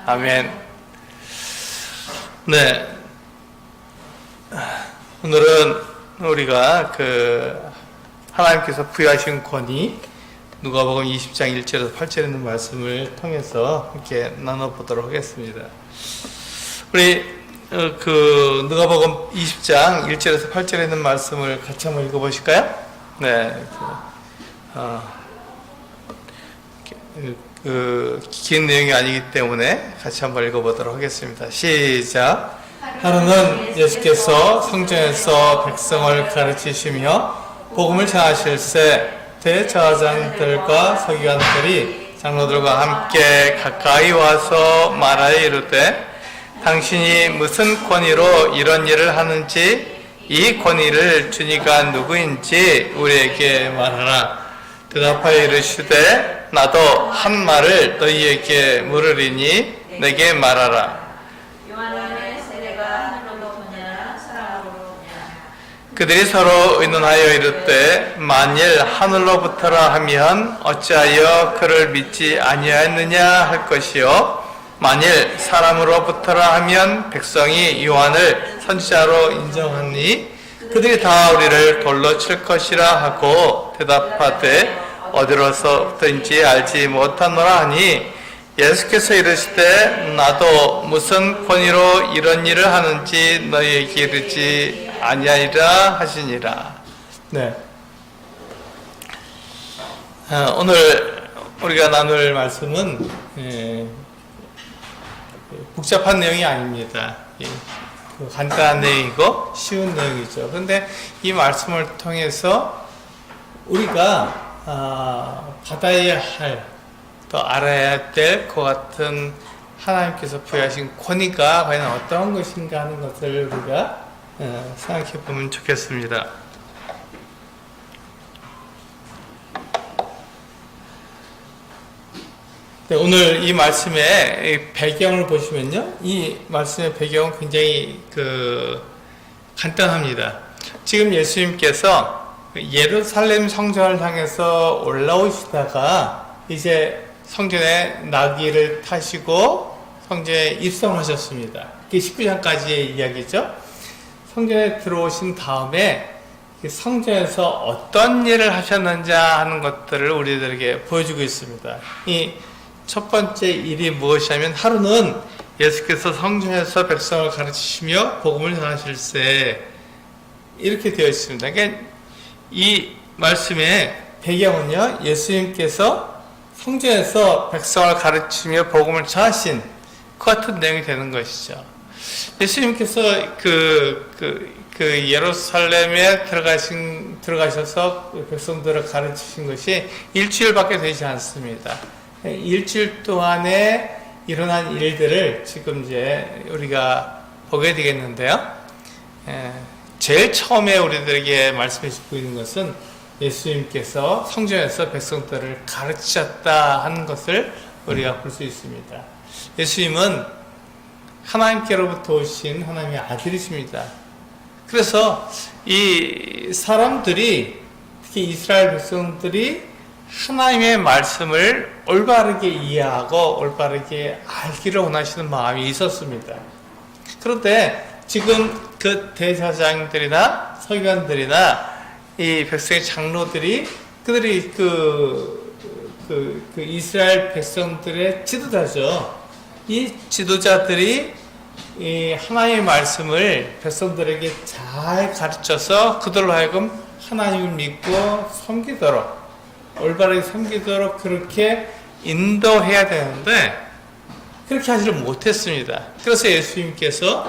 아멘. 네. 오늘은 우리가 하나님께서 부여하신 권위, 누가복음 20장 1절에서 8절에 있는 말씀을 통해서 함께 나눠보도록 하겠습니다. 우리 누가복음 20장 1절에서 8절에 있는 말씀을 같이 한번 읽어보실까요? 네. 긴 내용이 아니기 때문에 같이 한번 읽어보도록 하겠습니다. 시작. 하루는 예수께서 성전에서 백성을 가르치시며 복음을 전하실새 대제사장들과 서기관들이 장로들과 함께 가까이 와서 말하여 이르되 당신이 무슨 권위로 이런 일을 하는지 이 권위를 주니가 누구인지 우리에게 말하라. 대답하여 이르시되 나도 한 말을 너희에게 물으리니 내게 말하라. 그들이 서로 의논하여 이르되 만일 하늘로부터라 하면 어찌하여 그를 믿지 아니하였느냐 할 것이요 만일 사람으로부터라 하면 백성이 요한을 선지자로 인정하니 그들이 다 우리를 돌로 칠 것이라 하고 대답하되 어디로서부터인지 알지 못하노라 하니 예수께서 이르시되 나도 무슨 권위로 이런 일을 하는지 너희에게 이르지 아니하리라 하시니라. 네. 오늘 우리가 나눌 말씀은 복잡한 내용이 아닙니다. 간단한 내용이고 쉬운 내용이죠. 그런데 이 말씀을 통해서 우리가 받아야 할, 또 알아야 될 것 같은 하나님께서 부여하신 권위가 과연 어떤 것인가 하는 것을 우리가 생각해 보면 좋겠습니다. 네, 오늘 이 말씀의 배경을 보시면요, 이 말씀의 배경은 굉장히 간단합니다. 지금 예수님께서 예루살렘 성전을 향해서 올라오시다가 이제 성전에 나귀를 타시고 성전에 입성하셨습니다. 그게 19장까지의 이야기죠. 성전에 들어오신 다음에 성전에서 어떤 일을 하셨는지 하는 것들을 우리들에게 보여주고 있습니다. 이 첫 번째 일이 무엇이냐면 하루는 예수께서 성전에서 백성을 가르치시며 복음을 전하실세 이렇게 되어 있습니다. 그러니까 이 말씀의 배경은요, 예수님께서 성전에서 백성을 가르치며 복음을 전하신 그 같은 내용이 되는 것이죠. 예수님께서 예루살렘에 들어가셔서 백성들을 가르치신 것이 일주일밖에 되지 않습니다. 일주일 동안에 일어난 일들을 지금 이제 우리가 보게 되겠는데요. 제일 처음에 우리들에게 말씀해 주고 있는 것은 예수님께서 성전에서 백성들을 가르치셨다 하는 것을 우리가 볼 수 있습니다. 예수님은 하나님께로부터 오신 하나님의 아들이십니다. 그래서 이 사람들이, 특히 이스라엘 백성들이 하나님의 말씀을 올바르게 이해하고 올바르게 알기를 원하시는 마음이 있었습니다. 그런데 지금 그 대제사장들이나 서기관들이나 이 백성의 장로들이 그들이 이스라엘 백성들의 지도자죠. 이 지도자들이 이 하나님의 말씀을 백성들에게 잘 가르쳐서 그들로 하여금 하나님을 믿고 섬기도록, 올바르게 섬기도록 그렇게 인도해야 되는데 그렇게 하지를 못했습니다. 그래서 예수님께서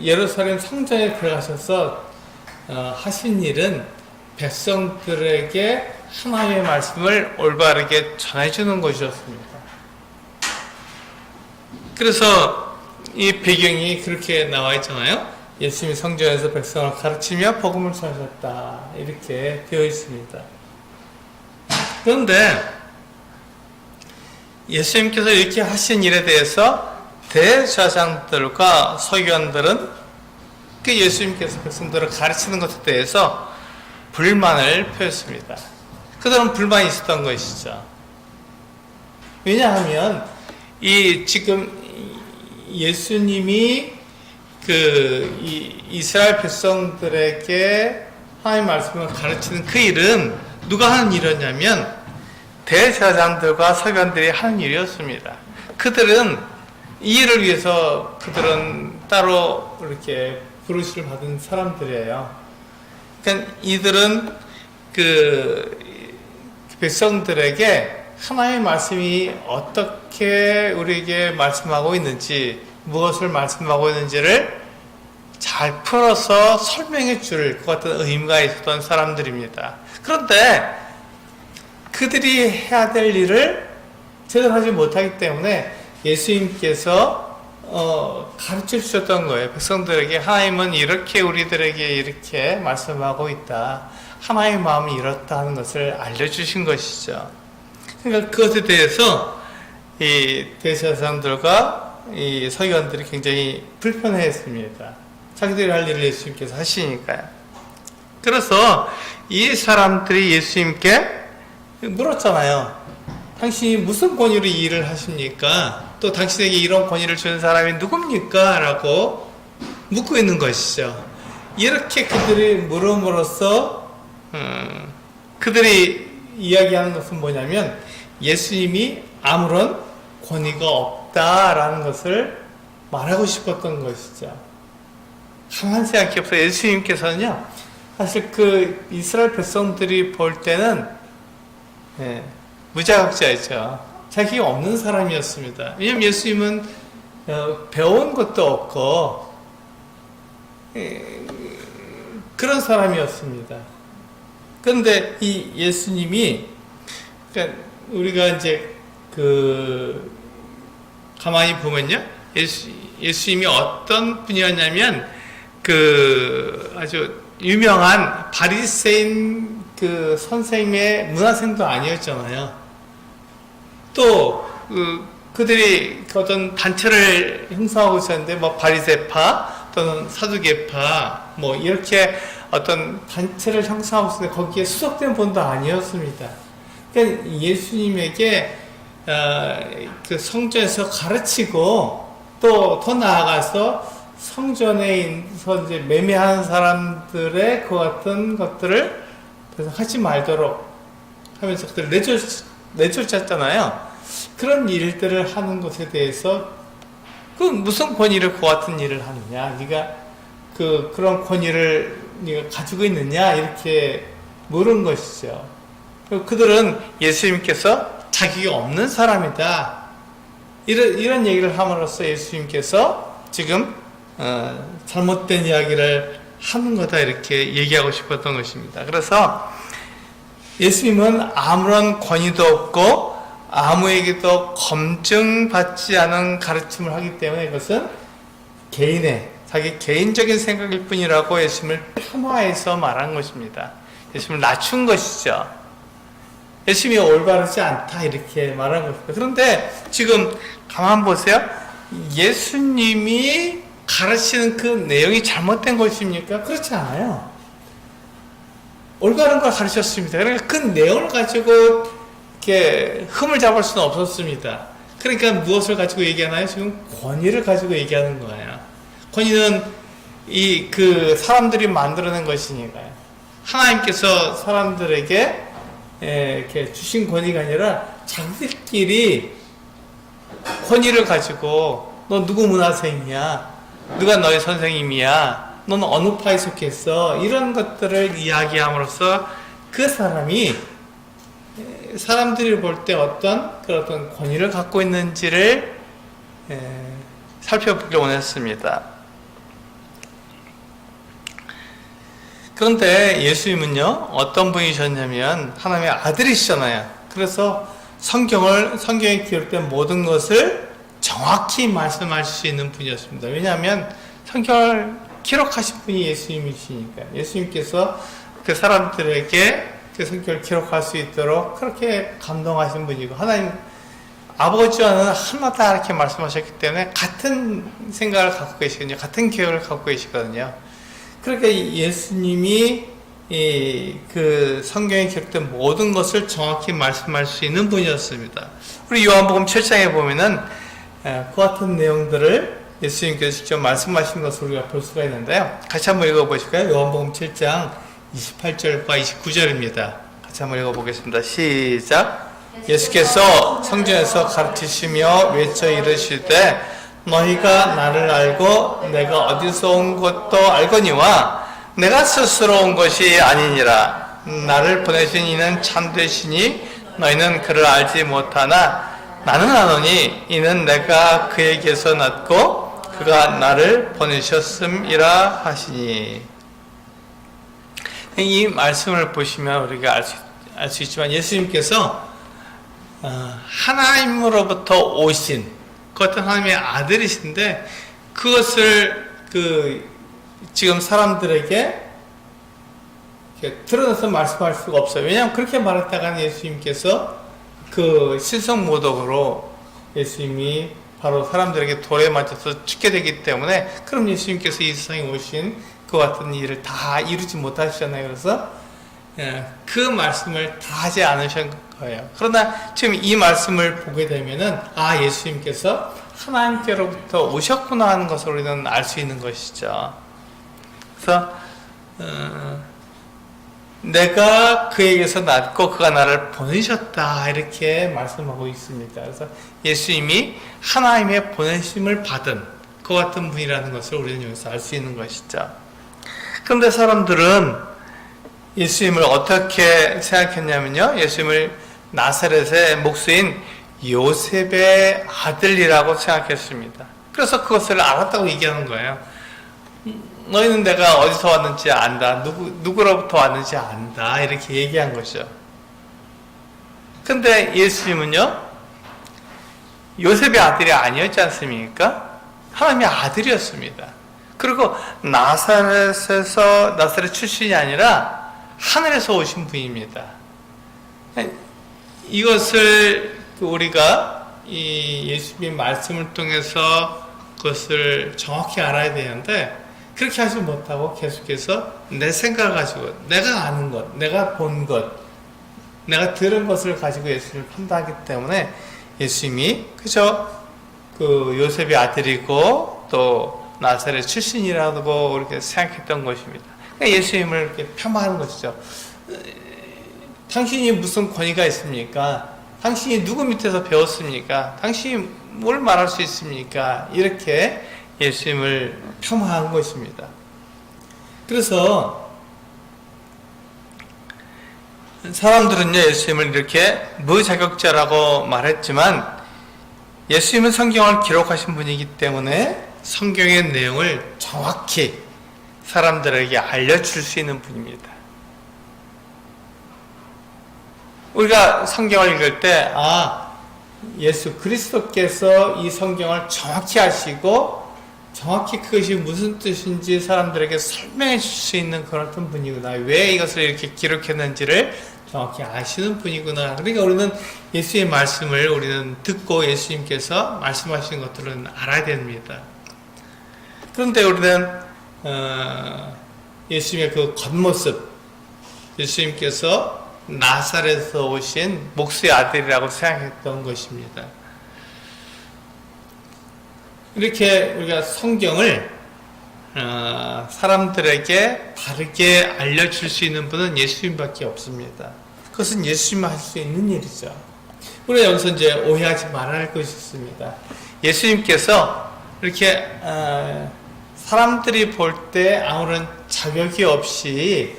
예루살렘 성전에 들어가셔서 하신 일은 백성들에게 하나님의 말씀을 올바르게 전해주는 것이었습니다. 그래서 이 배경이 그렇게 나와 있잖아요. 예수님이 성전에서 백성을 가르치며 복음을 전하셨다 이렇게 되어 있습니다. 그런데 예수님께서 이렇게 하신 일에 대해서 대제사장들과 서기관들은 예수님께서 백성들을 가르치는 것에 대해서 불만을 표했습니다. 그들은 불만이 있었던 것이죠. 왜냐하면 이 지금 예수님이 그 이스라엘 백성들에게 하나님 말씀을 가르치는 그 일은 누가 하는 일이었냐면 대제사장들과 서기관들이 하는 일이었습니다. 그들은 이 일을 위해서 그들은 따로 이렇게 부르심을 받은 사람들이에요. 그러니까 이들은 그 백성들에게 하나님의 말씀이 어떻게 우리에게 말씀하고 있는지, 무엇을 말씀하고 있는지를 잘 풀어서 설명해 줄 것 같은 의무가 있었던 사람들입니다. 그런데 그들이 해야 될 일을 제대로 하지 못하기 때문에 예수님께서 가르쳐 주셨던 거예요. 백성들에게 하나님은 이렇게 우리들에게 이렇게 말씀하고 있다. 하나님의 마음이 이렇다 하는 것을 알려주신 것이죠. 그러니까 그것에 대해서 이 대제사장들과 이 서기관들이 굉장히 불편해했습니다. 자기들이 할 일을 예수님께서 하시니까요. 그래서 이 사람들이 예수님께 물었잖아요. 당신이 무슨 권위로 이 일을 하십니까? 또 당신에게 이런 권위를 주는 사람이 누굽니까? 라고 묻고 있는 것이죠. 이렇게 그들이 물음으로써 그들이 이야기하는 것은 뭐냐면 예수님이 아무런 권위가 없다라는 것을 말하고 싶었던 것이죠. 가만히 생각해보세요. 예수님께서는요, 사실 그 이스라엘 백성들이 볼 때는 무자각자였죠. 자기가 없는 사람이었습니다. 왜냐하면 예수님은 배운 것도 없고 그런 사람이었습니다. 그런데 이 예수님이, 그러니까 우리가 이제 가만히 보면요, 예수님이 어떤 분이었냐면 아주 유명한 바리새인 선생님의 문화생도 아니었잖아요. 또 그들이 어떤 단체를 형성하고 있었는데 뭐 바리새파 또는 사두개파 뭐 이렇게 어떤 단체를 형성하고 있었는데 거기에 수속된 분도 아니었습니다. 그러니까 예수님에게 그 성전에서 가르치고 또 더 나아가서 성전에서 이제 매매하는 사람들의 그 같은 것들을 하지 말도록 하면서 그들을 내쫓았잖아요. 그런 일들을 하는 것에 대해서 무슨 권위를 그 같은 일을 하느냐, 네가 그런 권위를 네가 가지고 있느냐 이렇게 물은 것이죠. 그들은 예수님께서 자기가 없는 사람이다 이런 얘기를 함으로써 예수님께서 지금 잘못된 이야기를 하는 거다 이렇게 얘기하고 싶었던 것입니다. 그래서 예수님은 아무런 권위도 없고 아무에게도 검증받지 않은 가르침을 하기 때문에 이것은 자기 개인적인 생각일 뿐이라고 예수님을 폄하해서 말한 것입니다. 예수님을 낮춘 것이죠. 예수님이 올바르지 않다 이렇게 말한 것입니다. 그런데 지금 가만 보세요. 예수님이 가르치는 그 내용이 잘못된 것입니까? 그렇지 않아요. 올바른 걸 가르쳤습니다. 그러니까 그 내용을 가지고 이렇게 흠을 잡을 수는 없었습니다. 그러니까 무엇을 가지고 얘기하나요? 지금 권위를 가지고 얘기하는 거예요. 권위는 사람들이 만들어낸 것이니까요. 하나님께서 사람들에게 이렇게 주신 권위가 아니라 자기들끼리 권위를 가지고 너 누구 문화생이야? 누가 너의 선생님이야? 너는 어느 파에 속했어? 이런 것들을 이야기함으로써 그 사람이 사람들이 볼 때 어떤 권위를 갖고 있는지를 살펴보기 원했습니다. 그런데 예수님은요, 어떤 분이셨냐면 하나님의 아들이시잖아요. 그래서 성경에 기록된 모든 것을 정확히 말씀할 수 있는 분이었습니다. 왜냐하면 성경을 기록하신 분이 예수님이시니까. 예수님께서 그 사람들에게 그 성경을 기록할 수 있도록 그렇게 감동하신 분이고, 하나님 아버지와는 하나다 이렇게 말씀하셨기 때문에 같은 생각을 갖고 계시거든요. 같은 계획을 갖고 계시거든요. 그러니까 예수님이 그 성경에 기록된 모든 것을 정확히 말씀할 수 있는 분이었습니다. 우리 요한복음 7장에 보면은 그 같은 내용들을 예수님께서 직접 말씀하신 것을 우리가 볼 수가 있는데요. 같이 한번 읽어보실까요? 요한복음 7장 28절과 29절입니다. 같이 한번 읽어보겠습니다. 시작! 예수께서 성전에서 가르치시며 외쳐 이르시되 너희가 나를 알고 내가 어디서 온 것도 알거니와 내가 스스로 온 것이 아니니라. 나를 보내신 이는 참되시니 너희는 그를 알지 못하나 나는 아노니 이는 내가 그에게서 났고 그가 나를 보내셨음이라 하시니. 이 말씀을 보시면 우리가 알 수 있지만 예수님께서 하나님으로부터 오신 그 어떤 하나님의 아들이신데 그것을 지금 사람들에게 드러내서 말씀할 수가 없어요. 왜냐하면 그렇게 말했다가는 예수님께서 그 신성모독으로 예수님이 바로 사람들에게 돌에 맞춰서 죽게 되기 때문에 그럼 예수님께서 이 세상에 오신 그 같은 일을 다 이루지 못하시잖아요. 그래서 그 말씀을 다 하지 않으신 거예요. 그러나 지금 이 말씀을 보게 되면은 예수님께서 하나님께로부터 오셨구나 하는 것을 우리는 알 수 있는 것이죠. 그래서 내가 그에게서 났고 그가 나를 보내셨다 이렇게 말씀하고 있습니다. 그래서 예수님이 하나님의 보내심을 받은 그 같은 분이라는 것을 우리는 여기서 알 수 있는 것이죠. 그런데 사람들은 예수님을 어떻게 생각했냐면요, 예수님을 나사렛의 목수인 요셉의 아들이라고 생각했습니다. 그래서 그것을 알았다고 얘기하는 거예요. 너희는 내가 어디서 왔는지 안다. 누구로부터 왔는지 안다. 이렇게 얘기한 것이죠. 근데 예수님은요, 요셉의 아들이 아니었지 않습니까? 하나님의 아들이었습니다. 그리고 나사렛 출신이 아니라 하늘에서 오신 분입니다. 이것을 우리가 이 예수님의 말씀을 통해서 그것을 정확히 알아야 되는데 그렇게 하지 못하고 계속해서 내 생각을 가지고 내가 아는 것, 내가 본 것, 내가 들은 것을 가지고 예수님을 판단하기 때문에 예수님이 그저 그 요셉의 아들이고 또 나사렛 출신이라고 이렇게 생각했던 것입니다. 그러니까 예수님을 이렇게 폄하하는 것이죠. 당신이 무슨 권위가 있습니까? 당신이 누구 밑에서 배웠습니까? 당신이 뭘 말할 수 있습니까? 이렇게 예수님을 폄하한 것입니다. 그래서 사람들은요, 예수님을 이렇게 무자격자라고 말했지만 예수님은 성경을 기록하신 분이기 때문에 성경의 내용을 정확히 사람들에게 알려줄 수 있는 분입니다. 우리가 성경을 읽을 때 예수 그리스도께서 이 성경을 정확히 아시고 정확히 그것이 무슨 뜻인지 사람들에게 설명해 줄 수 있는 그런 분이구나. 왜 이것을 이렇게 기록했는지를 정확히 아시는 분이구나. 그러니까 우리는 예수의 말씀을 우리는 듣고 예수님께서 말씀하시는 것들은 알아야 됩니다. 그런데 우리는 예수님의 그 겉모습, 예수님께서 나사렛에서 오신 목수의 아들이라고 생각했던 것입니다. 이렇게 우리가 성경을 사람들에게 바르게 알려줄 수 있는 분은 예수님밖에 없습니다. 그것은 예수님만 할 수 있는 일이죠. 우리가 여기서 이제 오해하지 말아야 할 것이 있습니다. 예수님께서 이렇게 사람들이 볼 때 아무런 자격이 없이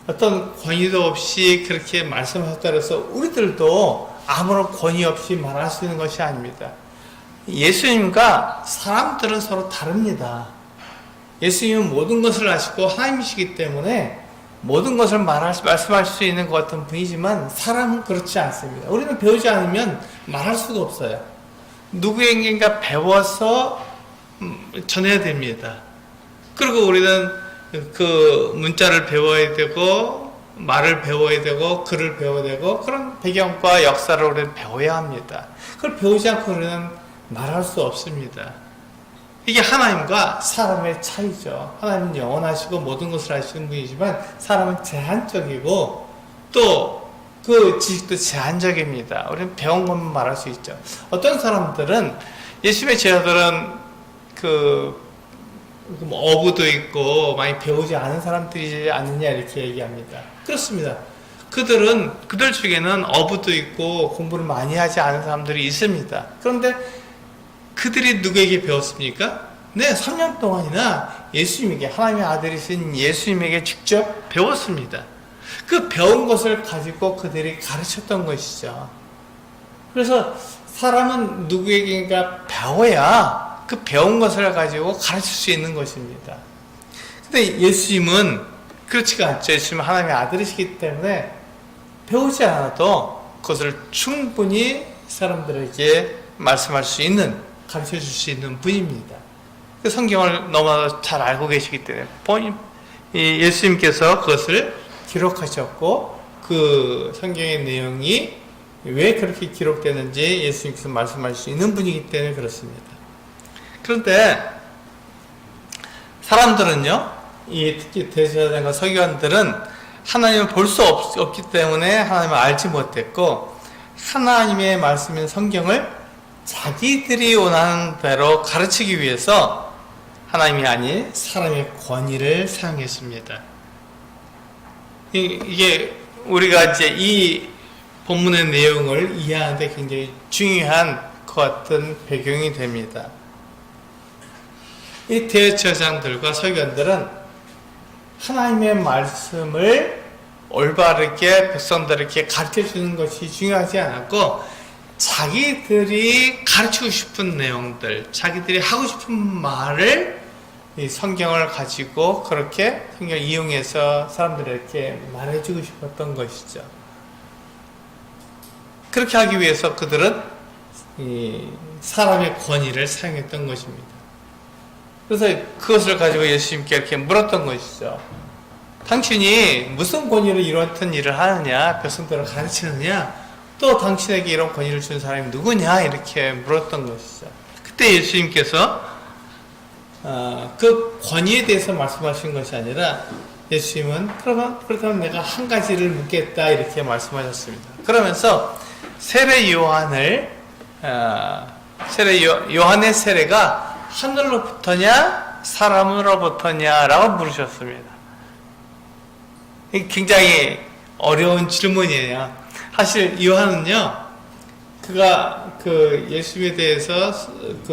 어떤 권위도 없이 그렇게 말씀하셨다고 해서 우리들도 아무런 권위 없이 말할 수 있는 것이 아닙니다. 예수님과 사람들은 서로 다릅니다. 예수님은 모든 것을 아시고 하나님이시기 때문에 모든 것을 말씀할 수 있는 것 같은 분이지만 사람은 그렇지 않습니다. 우리는 배우지 않으면 말할 수가 없어요. 누구에게인가 배워서 전해야 됩니다. 그리고 우리는 그 문자를 배워야 되고 말을 배워야 되고 글을 배워야 되고 그런 배경과 역사를 우리는 배워야 합니다. 그걸 배우지 않고 우리는 말할 수 없습니다. 이게 하나님과 사람의 차이죠. 하나님은 영원하시고 모든 것을 아시는 분이지만 사람은 제한적이고 또 그 지식도 제한적입니다. 우리는 배운 것만 말할 수 있죠. 어떤 사람들은 예수님의 제자들은 어부도 있고 많이 배우지 않은 사람들이지 않느냐 이렇게 얘기합니다. 그렇습니다. 그들 중에는 어부도 있고 공부를 많이 하지 않은 사람들이 있습니다. 그런데 그들이 누구에게 배웠습니까? 네, 3년 동안이나 예수님에게, 하나님의 아들이신 예수님에게 직접 배웠습니다. 그 배운 것을 가지고 그들이 가르쳤던 것이죠. 그래서 사람은 누구에게인가 배워야 그 배운 것을 가지고 가르칠 수 있는 것입니다. 근데 예수님은 그렇지가 않죠. 예수님은 하나님의 아들이시기 때문에 배우지 않아도 그것을 충분히 사람들에게 말씀할 수 있는, 가르쳐 줄 수 있는 분입니다. 그 성경을 너무나 잘 알고 계시기 때문에 예수님께서 그것을 기록하셨고 그 성경의 내용이 왜 그렇게 기록되는지 예수님께서 말씀하실 수 있는 분이기 때문에 그렇습니다. 그런데 사람들은요, 특히 대제사장과 서기관들은 하나님을 볼 수 없기 때문에 하나님을 알지 못했고 하나님의 말씀인 성경을 자기들이 원하는 대로 가르치기 위해서 하나님이 아닌 사람의 권위를 사용했습니다. 이게 우리가 이제 이 본문의 내용을 이해하는데 굉장히 중요한 것 같은 배경이 됩니다. 이 대제사장들과 서기관들은 하나님의 말씀을 올바르게 백성들에게 가르쳐 주는 것이 중요하지 않았고 자기들이 가르치고 싶은 내용들, 자기들이 하고 싶은 말을 이 성경을 가지고 그렇게 성경을 이용해서 사람들에게 말해주고 싶었던 것이죠. 그렇게 하기 위해서 그들은 이 사람의 권위를 사용했던 것입니다. 그래서 그것을 가지고 예수님께 이렇게 물었던 것이죠. 당신이 무슨 권위로 이런 일을 하느냐, 백성들을 가르치느냐, 또 당신에게 이런 권위를 준 사람이 누구냐, 이렇게 물었던 것이죠. 그때 예수님께서 그 권위에 대해서 말씀하신 것이 아니라 예수님은 그렇다면 내가 한 가지를 묻겠다 이렇게 말씀하셨습니다. 그러면서 요한의 세례가 하늘로부터냐 사람으로부터냐라고 물으셨습니다. 굉장히 어려운 질문이에요. 사실 요한은요, 그가 예수님에 대해서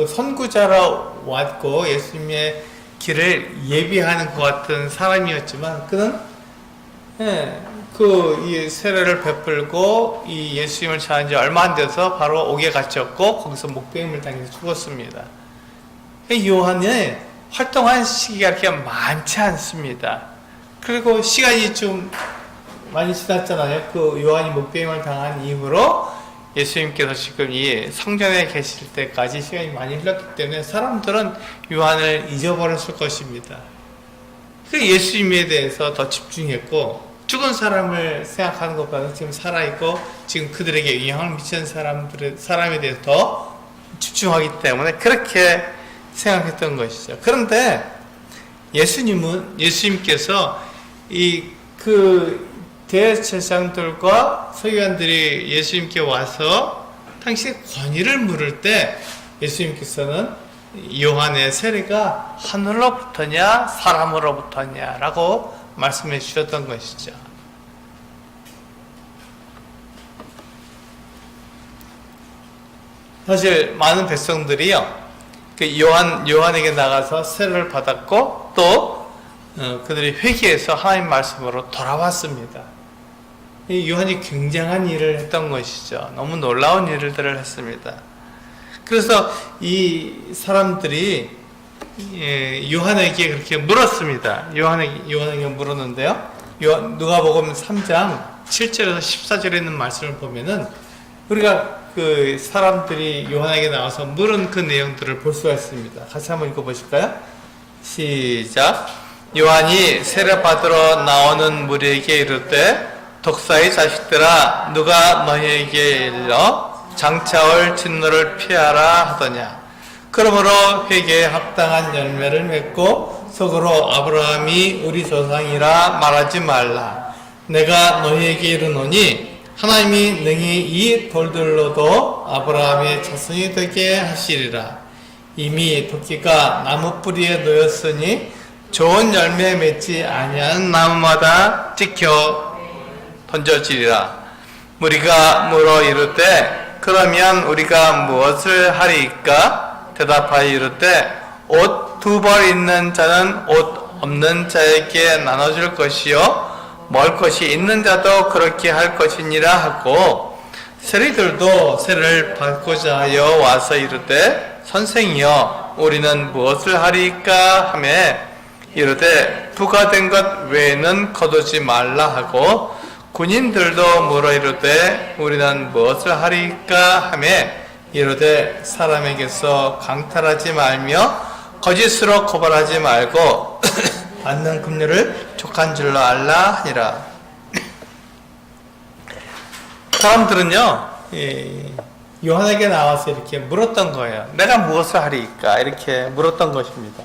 선구자로 왔고 예수님의 길을 예비하는 것 같은 사람이었지만 그는 이 세례를 베풀고 이 예수님을 전한 지 얼마 안 돼서 바로 옥에 갇혔고 거기서 목베임을 당해서 죽었습니다. 요한이 활동한 시기가 그렇게 많지 않습니다. 그리고 시간이 좀 많이 지났잖아요. 그 요한이 목베임을 당한 이후로 예수님께서 지금 이 성전에 계실 때까지 시간이 많이 흘렀기 때문에 사람들은 요한을 잊어버렸을 것입니다. 그 예수님에 대해서 더 집중했고 죽은 사람을 생각하는 것보다는 지금 살아있고 지금 그들에게 영향을 미치는 사람에 대해서 더 집중하기 때문에 그렇게 생각했던 것이죠. 그런데 예수님께서 대제사장들과 서기관들이 예수님께 와서 당신의 권위를 물을 때 예수님께서는 요한의 세례가 하늘로부터냐 사람으로부터냐 라고 말씀해 주셨던 것이죠. 사실 많은 백성들이요, 요한에게 나가서 세례를 받았고 또 그들이 회개해서 하나님 말씀으로 돌아왔습니다. 이 요한이 굉장한 일을 했던 것이죠. 너무 놀라운 일들을 했습니다. 그래서 이 사람들이 요한에게 그렇게 물었습니다. 요한에게 물었는데요. 누가복음 3장 7절에서 14절에 있는 말씀을 보면은 우리가 그 사람들이 요한에게 나와서 물은 그 내용들을 볼 수가 있습니다. 같이 한번 읽어보실까요? 시작. 요한이 세례 받으러 나오는 무리에게 이르되 독사의 자식들아, 누가 너희에게 일러 장차 올 진노를 피하라 하더냐. 그러므로 회개에 합당한 열매를 맺고 속으로 아브라함이 우리 조상이라 말하지 말라. 내가 너희에게 이르노니 하나님이 능히 이 돌들로도 아브라함의 자손이 되게 하시리라. 이미 도끼가 나무 뿌리에 놓였으니 좋은 열매 맺지 아니하는 나무마다 찍혀 던져지리라. 무리가 물어 이르되 그러면 우리가 무엇을 하리이까? 대답하여 이르되 옷 2벌 있는 자는 옷 없는 자에게 나눠줄 것이요 먹을 것이 있는 자도 그렇게 할 것이니라 하고, 세리들도 세를 받고자 하여 와서 이르되 선생이여 우리는 무엇을 하리이까 하매 이르되 부과된 것 외에는 거두지 말라 하고, 군인들도 물어 이르되 우리는 무엇을 하리이까 하매 이르되 사람에게서 강탈하지 말며 거짓으로 고발하지 말고 받는 금료를 족한 줄로 알라 하니라. 사람들은요, 요한에게 나와서 이렇게 물었던 거예요. 내가 무엇을 하리이까? 이렇게 물었던 것입니다.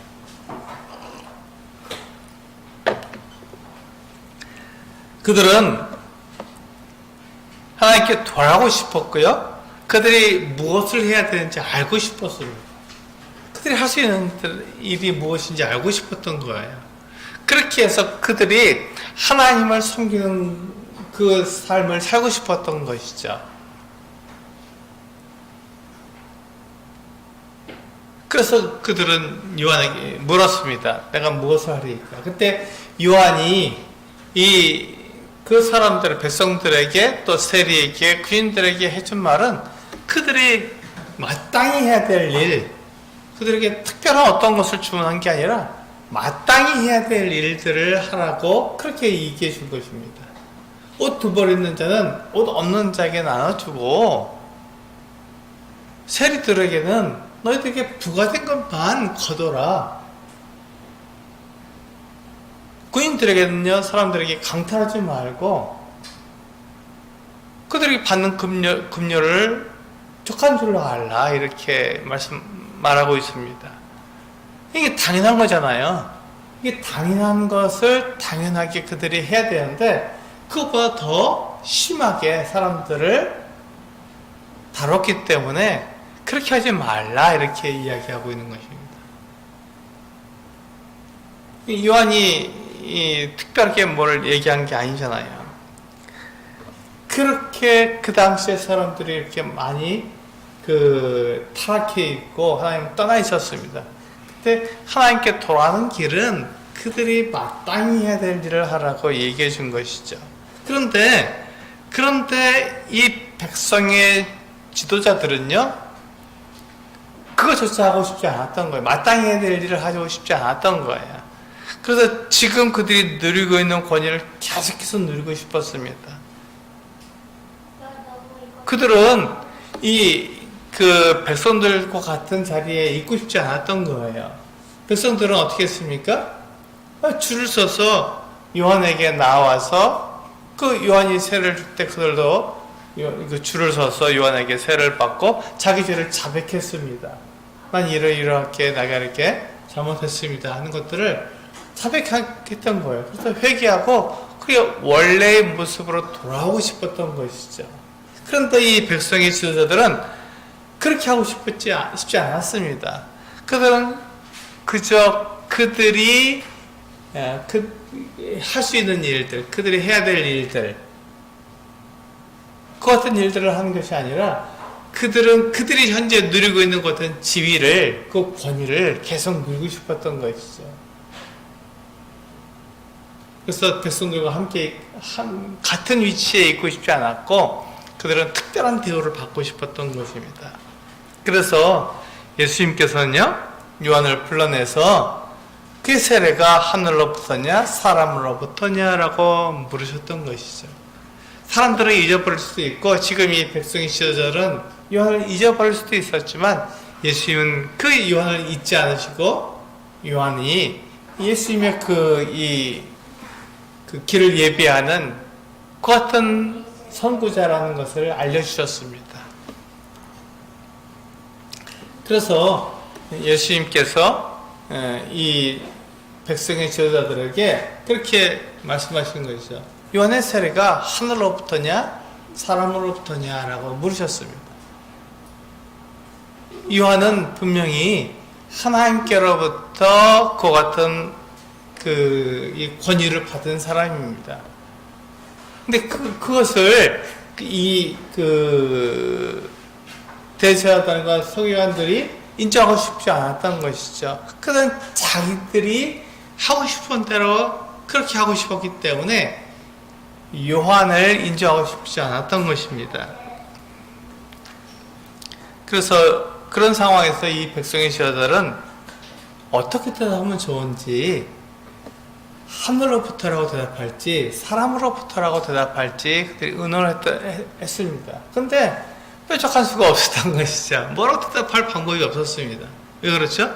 그들은 하나님께 돌아가고 싶었고요. 그들이 무엇을 해야 되는지 알고 싶었습니다. 그들이 할 수 있는 일이 무엇인지 알고 싶었던 거예요. 그렇게 해서 그들이 하나님을 섬기는 그 삶을 살고 싶었던 것이죠. 그래서 그들은 요한에게 물었습니다. 내가 무엇을 하리이까? 그때 요한이 그 사람들, 백성들에게 또 세리에게, 군인들에게 해준 말은 그들이 마땅히 해야 될 일, 그들에게 특별한 어떤 것을 주문한 게 아니라 마땅히 해야 될 일들을 하라고 그렇게 얘기해 준 것입니다. 옷 2벌 있는 자는 옷 없는 자에게 나눠주고, 세리들에게는 너희들에게 부과된 것만 거둬라. 군인들에게는요, 사람들에게 강탈하지 말고 그들이 받는 금료를 족한 줄로 알라, 이렇게 말하고 있습니다. 이게 당연한 거잖아요. 이게 당연한 것을 당연하게 그들이 해야 되는데 그것보다 더 심하게 사람들을 다뤘기 때문에 그렇게 하지 말라, 이렇게 이야기하고 있는 것입니다. 요한이 특별하게 뭘 얘기한 게 아니잖아요. 그렇게 그 당시에 사람들이 이렇게 많이 타락해 있고 하나님 떠나 있었습니다. 그때 하나님께 돌아가는 길은 그들이 마땅히 해야 될 일을 하라고 얘기해 준 것이죠. 그런데 이 백성의 지도자들은요, 그것조차 하고 싶지 않았던 거예요. 마땅히 해야 될 일을 하고 싶지 않았던 거예요. 그래서 지금 그들이 누리고 있는 권위를 계속해서 누리고 싶었습니다. 그들은 그 백성들과 같은 자리에 있고 싶지 않았던 거예요. 백성들은 어떻게 했습니까? 줄을 서서 요한에게 나와서 그 요한이 세를 줄 때 그들도 줄을 서서 요한에게 세를 받고 자기 죄를 자백했습니다. 난 이러이러하게 내가 이렇게 잘못했습니다 하는 것들을 자백했던 거예요. 그래서 회개하고 그게 원래의 모습으로 돌아오고 싶었던 것이죠. 그런데 이 백성의 지도자들은 그렇게 하고 싶지 않았습니다. 그들은 그저 그들이 할 수 있는 일들, 그들이 해야 될 일들, 그 같은 일들을 하는 것이 아니라 그들이 현재 누리고 있는 그 같은 지위를, 그 권위를 계속 누리고 싶었던 것이죠. 그래서 백성들과 함께 같은 위치에 있고 싶지 않았고 그들은 특별한 대우를 받고 싶었던 것입니다. 그래서 예수님께서는요, 요한을 불러내서 그 세례가 하늘로부터냐 사람으로부터냐라고 물으셨던 것이죠. 사람들은 잊어버릴 수도 있고 지금 이 백성의 지도자들은 요한을 잊어버릴 수도 있었지만 예수님은 그 요한을 잊지 않으시고 요한이 예수님의 그 길을 예비하는 그 같은 선구자라는 것을 알려주셨습니다. 그래서 예수님께서 이 백성의 지도자들에게 그렇게 말씀하신 것이죠. 요한의 세례가 하늘로부터냐 사람으로부터냐라고 물으셨습니다. 요한은 분명히 하나님께로부터 그 같은 이 권위를 받은 사람입니다. 근데 그것을 대제사장과 서기관들이 인정하고 싶지 않았던 것이죠. 그는 자기들이 하고 싶은 대로 그렇게 하고 싶었기 때문에 요한을 인정하고 싶지 않았던 것입니다. 그래서 그런 상황에서 이 백성의 지도자들은 어떻게 대답하면 좋은지, 하늘로부터라고 대답할지 사람으로부터라고 대답할지 그들이 의논을 했습니다. 그런데 뾰족할 수가 없었던 것이죠. 뭐라고 대답할 방법이 없었습니다. 왜 그렇죠?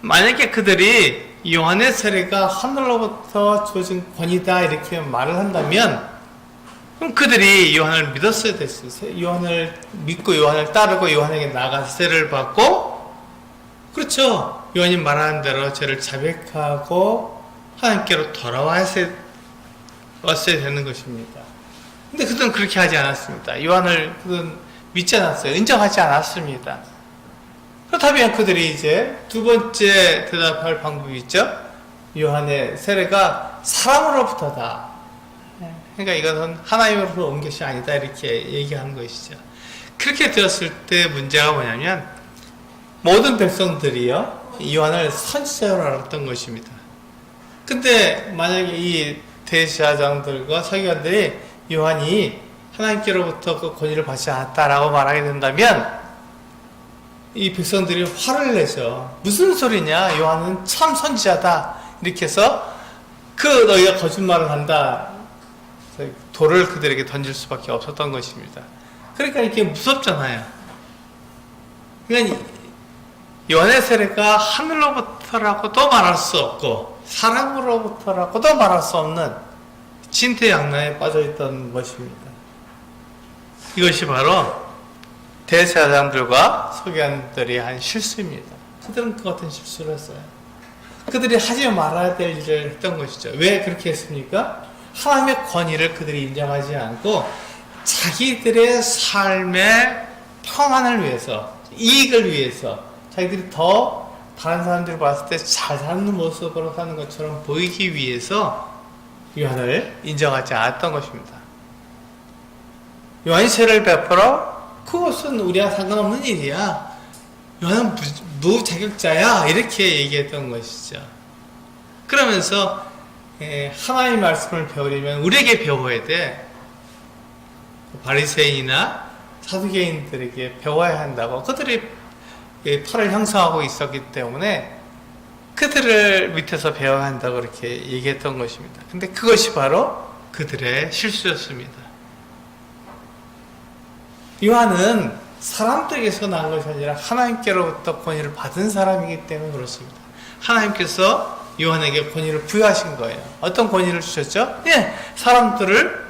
만약에 그들이 요한의 세례가 하늘로부터 주어진 권위다 이렇게 말을 한다면, 그럼 그들이 요한을 믿었어야 됐어요. 요한을 믿고 요한을 따르고 요한에게 나가서 세례를 받고, 그렇죠, 요한이 말하는 대로 죄를 자백하고 하나님께로 돌아왔어야 되는 것입니다. 근데 그들은 그렇게 하지 않았습니다. 요한을 그들은 믿지 않았어요. 인정하지 않았습니다. 그렇다면 그들이 이제 두 번째 대답할 방법이 있죠. 요한의 세례가 사람으로부터다. 그러니까 이것은 하나님으로부터 온 것이 아니다 이렇게 얘기하는 것이죠. 그렇게 되었을 때 문제가 뭐냐면, 모든 백성들이요 요한을 선지자로 알았던 것입니다. 근데 만약에 이 대제사장들과 서기관들이 요한이 하나님께로부터 그 권위를 받지 않았다라고 말하게 된다면, 이 백성들이 화를 내죠. 무슨 소리냐, 요한은 참 선지자다 이렇게 해서 너희가 거짓말을 한다, 돌을 그들에게 던질 수밖에 없었던 것입니다. 그러니까 이게 무섭잖아요. 그러니까 요한의 세례가 하늘로부터라고도 말할 수 없고 사람으로부터라고도 말할 수 없는 진퇴양난에 빠져있던 것입니다. 이것이 바로 대제사장들과 서기관들이 한 실수입니다. 그들은 그 같은 실수를 했어요. 그들이 하지 말아야 될 일을 했던 것이죠. 왜 그렇게 했습니까? 하나님의 권위를 그들이 인정하지 않고 자기들의 삶의 평안을 위해서, 이익을 위해서, 자기들이 더 다른 사람들이 봤을 때 잘 사는 모습으로 사는 것처럼 보이기 위해서 요한을 인정하지 않았던 것입니다. 요한이 세례를 베풀어 그것은 우리와 상관없는 일이야, 요한은 무자격자야 이렇게 얘기했던 것이죠. 그러면서 하나님의 말씀을 배우려면 우리에게 배워야 돼. 바리새인이나 사두개인들에게 배워야 한다고, 그들이 털을 형성하고 있었기 때문에 그들을 밑에서 배워야 한다고 그렇게 얘기했던 것입니다. 근데 그것이 바로 그들의 실수였습니다. 요한은 사람들에게서 난 것이 아니라 하나님께로부터 권위를 받은 사람이기 때문에 그렇습니다. 하나님께서 요한에게 권위를 부여하신 거예요. 어떤 권위를 주셨죠? 사람들을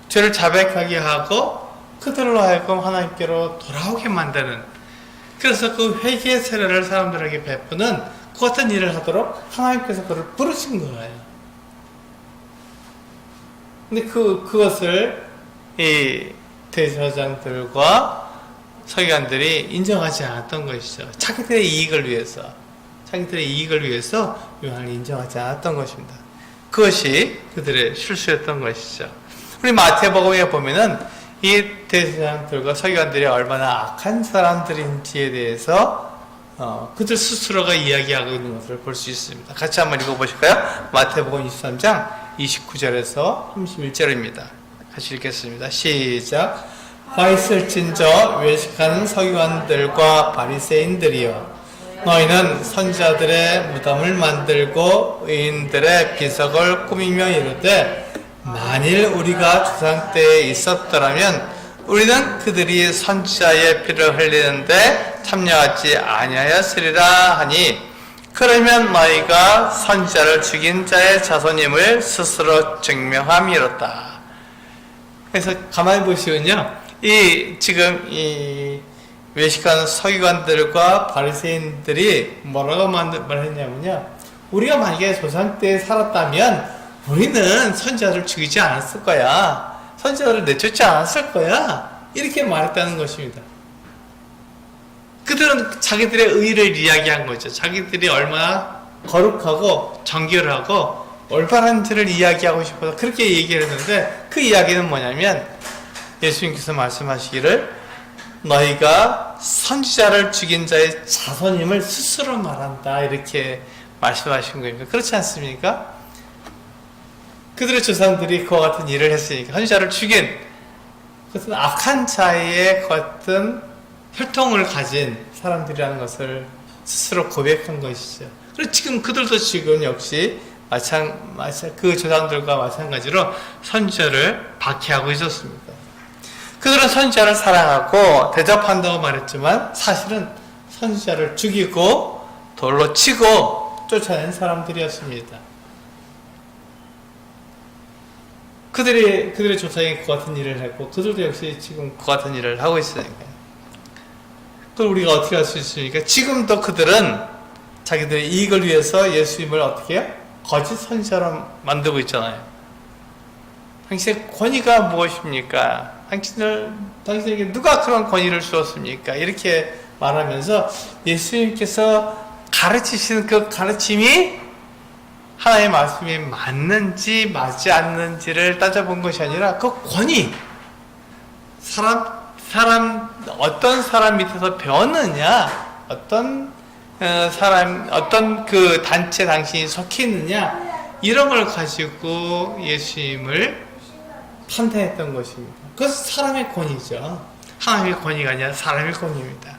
죄를 자백하게 하고 그들로 하여금 하나님께로 돌아오게 만드는, 그래서 그 회개 세례를 사람들에게 베푸는 그 같은 일을 하도록 하나님께서 그를 부르신 거예요. 근데 그것을 이 대제사장들과 서기관들이 인정하지 않았던 것이죠. 자기들의 이익을 위해서 요한을 인정하지 않았던 것입니다. 그것이 그들의 실수였던 것이죠. 우리 마태복음에 보면은 이 대제사장들과 서기관들이 얼마나 악한 사람들인지에 대해서 그들 스스로가 이야기하고 있는 것을 볼 수 있습니다. 같이 한번 읽어보실까요? 마태복음 23장 29절에서 31절입니다. 같이 읽겠습니다. 시작. 화 있을진저 외식하는 서기관들과 바리새인들이여, 너희는 선지자들의 무덤을 만들고 의인들의 비석을 꾸미며 이르되, 만일 우리가 조상 때에 있었더라면 우리는 그들이 선지자의 피를 흘리는데 참여하지 아니하였으리라 하니, 그러면 너희가 선지자를 죽인 자의 자손임을 스스로 증명함이로다. 그래서 가만히 보시면요, 지금 외식하는 서기관들과 바리새인들이 뭐라고 말했냐면요. 우리가 만약에 조상 때 살았다면 우리는 선지자를 죽이지 않았을 거야. 선지자를 내쫓지 않았을 거야. 이렇게 말했다는 것입니다. 그들은 자기들의 의를 이야기한 거죠. 자기들이 얼마나 거룩하고 정결하고 올바른지를 이야기하고 싶어서 그렇게 얘기를 했는데, 그 이야기는 뭐냐면 예수님께서 말씀하시기를 너희가 선지자를 죽인 자의 자손임을 스스로 말한다, 이렇게 말씀하신 거니까. 그렇지 않습니까? 그들의 조상들이 그와 같은 일을 했으니까, 선지자를 죽인 그것은 악한 자의 같은 혈통을 가진 사람들이라는 것을 스스로 고백한 것이죠. 그리고 지금 그들도 지금 역시 그 조상들과 마찬가지로 선지자를 박해하고 있었습니다. 그들은 선지자를 사랑하고 대접한다고 말했지만 사실은 선지자를 죽이고 돌로 치고 쫓아낸 사람들이었습니다. 그들의 조상이 그 같은 일을 했고 그들도 역시 지금 그 같은 일을 하고 있으니까요. 그걸 우리가 어떻게 할 수 있습니까? 지금도 그들은 자기들의 이익을 위해서 예수님을 어떻게 해요? 거짓 선지자로 만들고 있잖아요. 당신의 권위가 무엇입니까? 당신에게 누가 그런 권위를 주었습니까? 이렇게 말하면서 예수님께서 가르치시는 그 가르침이 하나님의 말씀이 맞는지 맞지 않는지를 따져본 것이 아니라 그 권위, 어떤 사람 밑에서 배웠느냐, 어떤 그 단체 당신이 속해 있느냐, 이런 걸 가지고 예수님을 판단했던 것입니다. 그것은 사람의 권위죠. 하나님의 권위가 아니라 사람의 권위입니다.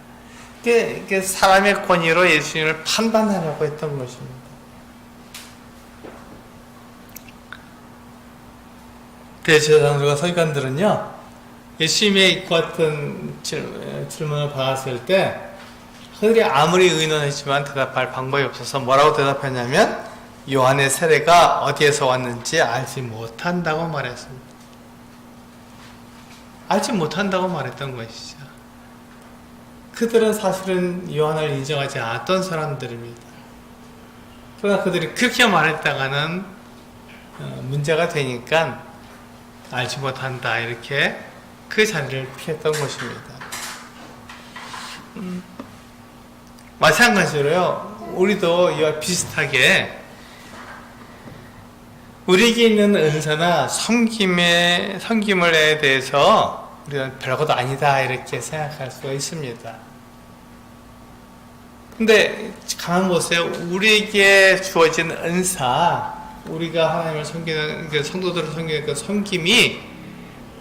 그 사람의 권위로 예수님을 판단하려고 했던 것입니다. 대제사장들과 서기관들은요, 예수님의 그 같은 질문을 받았을 때 그들이 아무리 의논했지만 대답할 방법이 없어서 뭐라고 대답했냐면 요한의 세례가 어디에서 왔는지 알지 못한다고 말했습니다. 알지 못한다고 말했던 것이죠. 그들은 사실은 요한을 인정하지 않았던 사람들입니다. 그러나 그들이 그렇게 말했다가는 문제가 되니까 알지 못한다, 이렇게 그 자리를 피했던 것입니다. 마찬가지로요, 우리도 이와 비슷하게 우리에게 있는 은사나 섬김에 대해서 우리는 별것도 아니다, 이렇게 생각할 수가 있습니다. 근데 가만 보세요. 우리에게 주어진 은사, 우리가 하나님을 섬기는, 성도들을 섬기는 그 섬김이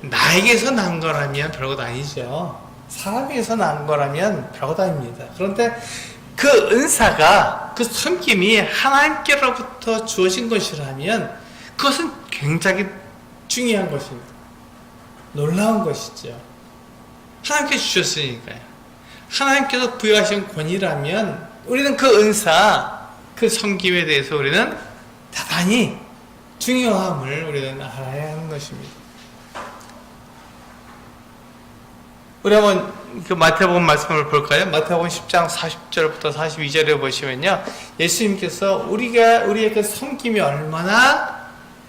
나에게서 난 거라면 별것도 아니죠. 사람에게서 난 거라면 별것도 아닙니다. 그런데 그 은사가, 그 섬김이 하나님께로부터 주어진 것이라면 그것은 굉장히 중요한 것입니다. 놀라운 것이죠. 하나님께서 주셨으니까요. 하나님께서 부여하신 권위라면 우리는 그 은사, 그 섬김에 대해서 우리는 대단히 중요함을 우리는 알아야 하는 것입니다. 우리 한번 그 마태복음 말씀을 볼까요? 마태복음 10장 40절부터 42절에 보시면요, 예수님께서 우리의 그 섬김이 얼마나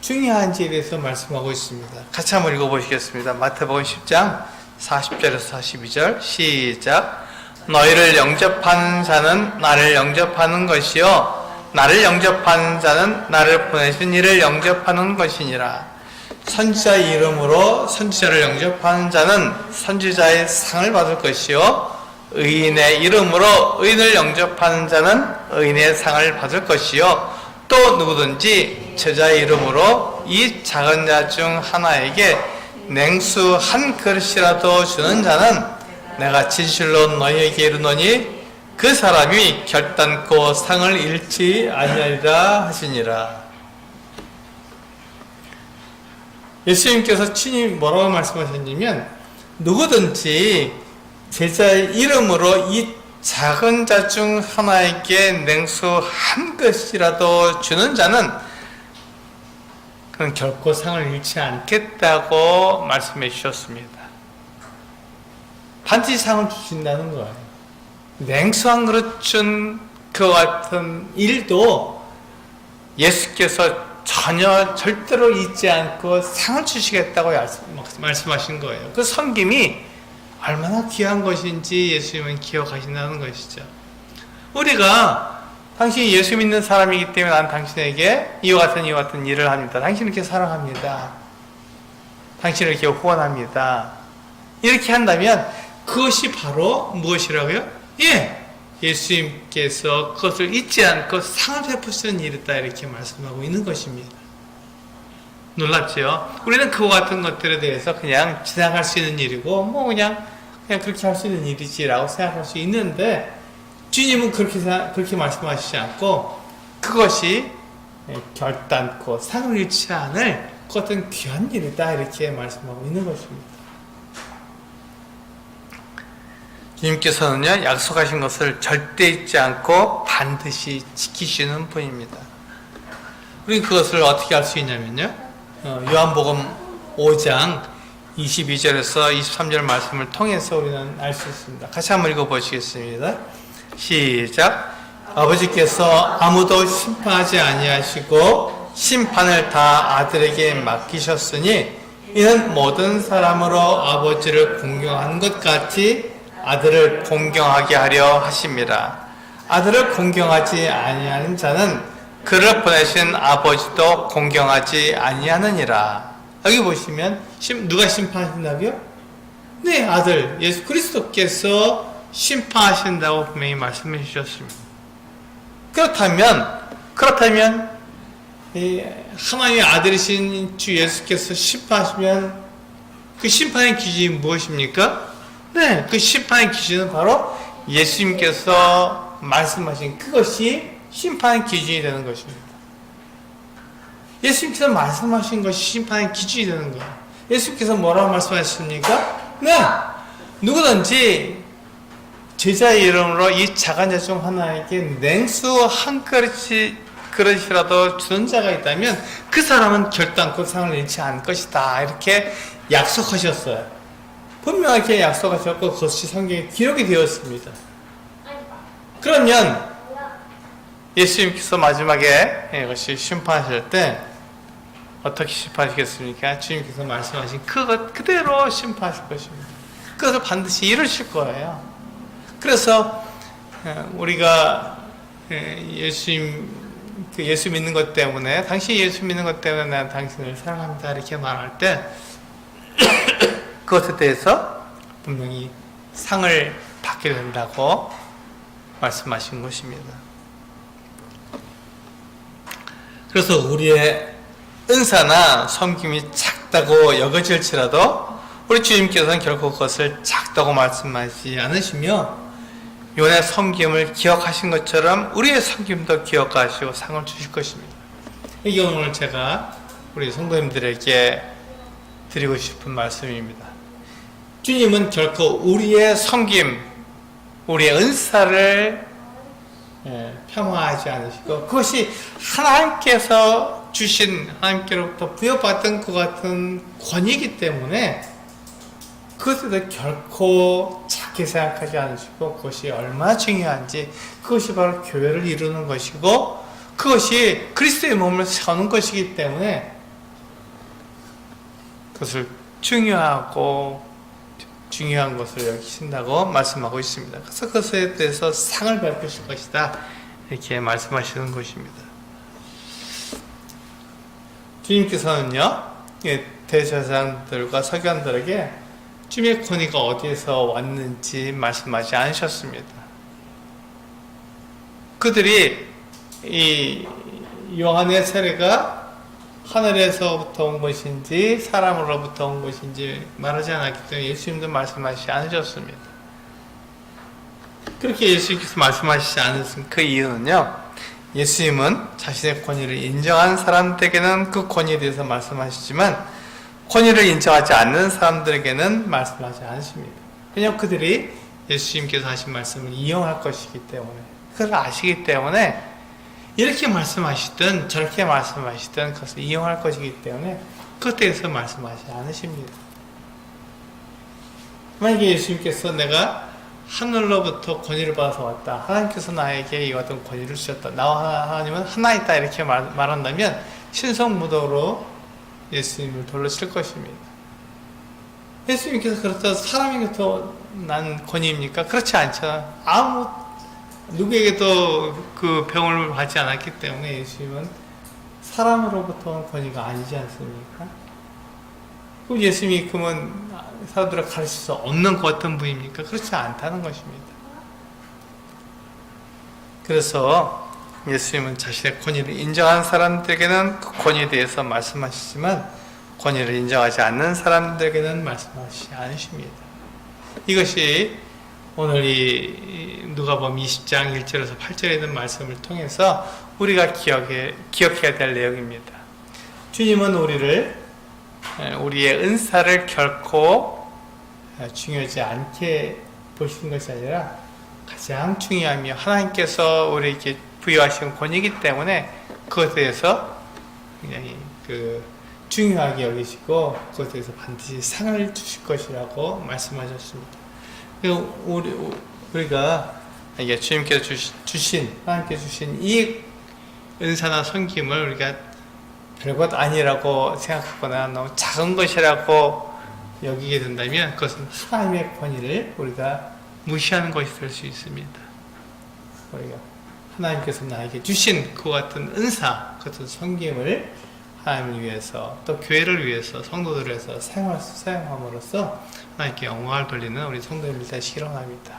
중요한지에 대해서 말씀하고 있습니다. 같이 한번 읽어보시겠습니다. 마태복음 10장 40절에서 42절 시작. 너희를 영접하는 자는 나를 영접하는 것이요 나를 영접하는 자는 나를 보내신 이를 영접하는 것이니라. 선지자의 이름으로 선지자를 영접하는 자는 선지자의 상을 받을 것이요 의인의 이름으로 의인을 영접하는 자는 의인의 상을 받을 것이요 또 누구든지 제자의 이름으로 이 작은 자 중 하나에게 냉수 한 그릇이라도 주는 자는 내가 진실로 너희에게 이르노니 그 사람이 결단코 상을 잃지 아니하리라 하시니라. 예수님께서 친히 뭐라고 말씀하셨냐면 누구든지 제자의 이름으로 이 작은 자 중 하나에게 냉수 한 그릇이라도 주는 자는 그는 결코 상을 잃지 않겠다고 말씀해 주셨습니다. 반드시 상을 주신다는 거예요. 냉수한 그릇 준 그 같은 일도 예수께서 전혀 절대로 잊지 않고 상을 주시겠다고 말씀하신 거예요. 그 섬김이 얼마나 귀한 것인지 예수님은 기억하신다는 것이죠. 우리가 당신이 예수 믿는 사람이기 때문에 난 당신에게 이와 같은 일을 합니다. 당신을 이렇게 사랑합니다. 당신을 이렇게 후원합니다. 이렇게 한다면 그것이 바로 무엇이라고요? 예수님께서 그것을 잊지 않고 상을 베푸시는 일이다 이렇게 말씀하고 있는 것입니다. 놀랍죠? 우리는 그와 같은 것들에 대해서 그냥 지나갈 수 있는 일이고 그냥 그렇게 할 수 있는 일이지라고 생각할 수 있는데 주님은 그렇게 말씀하시지 않고 그것이 결단코 상을 잃지 않을 그 어떤 귀한 일이다 이렇게 말씀하고 있는 것입니다. 주님께서는요, 약속하신 것을 절대 잊지 않고 반드시 지키시는 분입니다. 우리 그것을 어떻게 알 수 있냐면요, 요한복음 5장 22절에서 23절 말씀을 통해서 우리는 알 수 있습니다. 같이 한번 읽어보시겠습니다. 시작. 아버지께서 아무도 심판하지 아니하시고 심판을 다 아들에게 맡기셨으니 이는 모든 사람으로 아버지를 공경하는 것 같이 아들을 공경하게 하려 하심이라. 아들을 공경하지 아니하는 자는 그를 보내신 아버지도 공경하지 아니하느니라. 여기 보시면 누가 심판하신다고요? 네, 아들 예수 그리스도께서 심판하신다고 분명히 말씀해 주셨습니다. 그렇다면 하나님의 아들이신 주 예수께서 심판하시면 그 심판의 기준이 무엇입니까? 네, 그 심판의 기준은 바로 예수님께서 말씀하신 그것이 심판의 기준이 되는 것입니다. 예수님께서 말씀하신 것이 심판의 기준이 되는 거예요. 예수님께서 뭐라고 말씀하셨습니까? 네, 누구든지 제자의 이름으로 이 작은 자 중 하나에게 냉수 한 그릇이라도 주는 자가 있다면 그 사람은 결단코 상을 잃지 않을 것이다 이렇게 약속하셨어요. 분명하게 약속하셨고 그것이 성경에 기록이 되었습니다. 그러면 예수님께서 마지막에 이것이 심판하실 때 어떻게 심판하시겠습니까? 주님께서 말씀하신 그것 그대로 심판하실 것입니다. 그것을 반드시 이루실 거예요. 그래서 우리가 예수 믿는 것 때문에 당신이 예수 믿는 것 때문에 난 당신을 사랑합니다 이렇게 말할 때 그것에 대해서 분명히 상을 받게 된다고 말씀하신 것입니다. 그래서 우리의 은사나 섬김이 작다고 여겨질지라도 우리 주님께서는 결코 그것을 작다고 말씀하지 않으시며 요한의 섬김을 기억하신 것처럼 우리의 섬김도 기억하시고 상을 주실 것입니다. 이게 오늘 제가 우리 성도님들에게 드리고 싶은 말씀입니다. 주님은 결코 우리의 섬김, 우리의 은사를 폄하하지 않으시고 그것이 하나님께서 주신 하나님께로부터 부여받은 그 같은 권위이기 때문에 그것에 대해 결코 작게 생각하지 않으시고 그것이 얼마나 중요한지 그것이 바로 교회를 이루는 것이고 그것이 그리스도의 몸을 세우는 것이기 때문에 그것을 중요한 것을 여기신다고 말씀하고 있습니다. 그래서 그것에 대해서 상을 베푸실 것이다 이렇게 말씀하시는 것입니다. 주님께서는요 대제사장들과 서기관들에게 주님의 권위가 어디에서 왔는지 말씀하지 않으셨습니다. 그들이 이 요한의 세례가 하늘에서부터 온 것인지 사람으로부터 온 것인지 말하지 않았기 때문에 예수님도 말씀하시지 않으셨습니다. 그렇게 예수님께서 말씀하시지 않으신 그 이유는요, 예수님은 자신의 권위를 인정한 사람들에게는 그 권위에 대해서 말씀하시지만 권위를 인정하지 않는 사람들에게는 말씀하지 않으십니다. 왜냐하면 그들이 예수님께서 하신 말씀을 이용할 것이기 때문에, 그걸 아시기 때문에 이렇게 말씀하시든 저렇게 말씀하시든 그것을 이용할 것이기 때문에 그것에 대해서 말씀하지 않으십니다. 만약에 예수님께서 내가 하늘로부터 권위를 받아서 왔다. 하나님께서 나에게 이 어떤 권위를 주셨다. 나와 하나님은 하나 있다. 이렇게 말한다면 신성무도로 예수님을 돌로 칠 것입니다. 예수님께서 그렇다고 사람에게서 난 권위입니까? 그렇지 않잖아. 누구에게도 그 병을 받지 않았기 때문에 예수님은 사람으로부터 온 권위가 아니지 않습니까? 그럼 예수님이 그러면 사람들을 가르칠 수 없는 그 어떤 분입니까? 그렇지 않다는 것입니다. 그래서 예수님은 자신의 권위를 인정하는 사람들에게는 그 권위에 대해서 말씀하시지만 권위를 인정하지 않는 사람들에게는 말씀하시지 않으십니다. 이것이 오늘 이 누가복음 20장 1절에서 8절에 있는 말씀을 통해서 우리가 기억해야 될 내용입니다. 주님은 우리의 은사를 결코 중요하지 않게 보시는 것이 아니라 가장 중요하며 하나님께서 우리에게 부여하신 권위이기 때문에 그것에 대해서 굉장히 중요하게 여기시고 그것에 대해서 반드시 상을 주실 것이라고 말씀하셨습니다. 우리가 이게 주님께서 하나님께서 주신 이 은사나 섬김을 우리가 별것 아니라고 생각하거나 너무 작은 것이라고 여기게 된다면 그것은 하나님의 권위를 우리가 무시하는 것이 될 수 있습니다. 우리가 하나님께서 나에게 주신 그 같은 은사, 그 같은 섬김을 하나님을 위해서 또 교회를 위해서 성도들을 위해서 사용함으로써 하나님께 영광을 돌리는 우리 성도님들 되시기를 원합니다.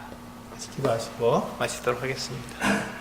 기도하시고 마치도록 하겠습니다.